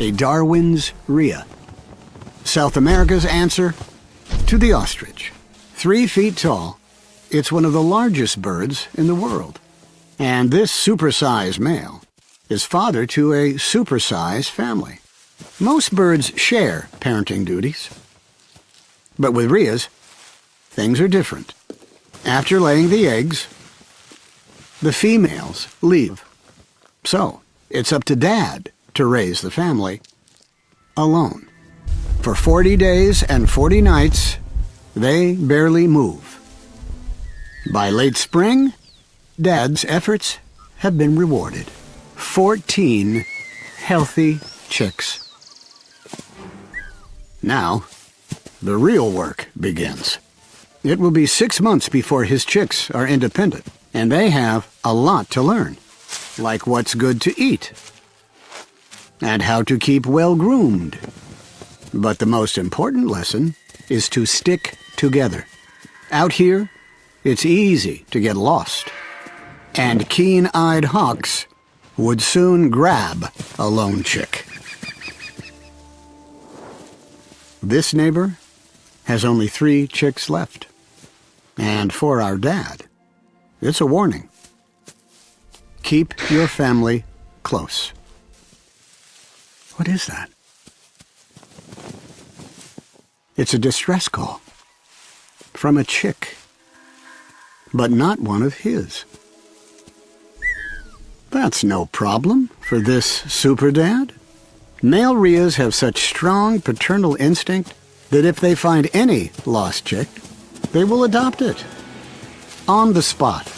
a Darwin's Rhea. South America's answer to the ostrich. 3 feet tall, it's one of the largest birds in the world. And this supersized male is father to a supersized family. Most birds share parenting duties. But with Rhea's, things are different. After laying the eggs, the females leave. So, it's up to Dad to raise the family alone. For 40 days and 40 nights, they barely move. By late spring, Dad's efforts have been rewarded. 14 healthy chicks. Now, the real work begins. It will be 6 months before his chicks are independent, and they have a lot to learn, like what's good to eat and how to keep well groomed. But the most important lesson is to stick together. Out here, it's easy to get lost, and keen-eyed hawks would soon grab a lone chick. This neighbor has only 3 chicks left. And for our dad, it's a warning. Keep your family close. What is that? It's a distress call from a chick, but not one of his. That's no problem for this super dad. Male Rheas have such strong paternal instinct that if they find any lost chick, they will adopt it on the spot.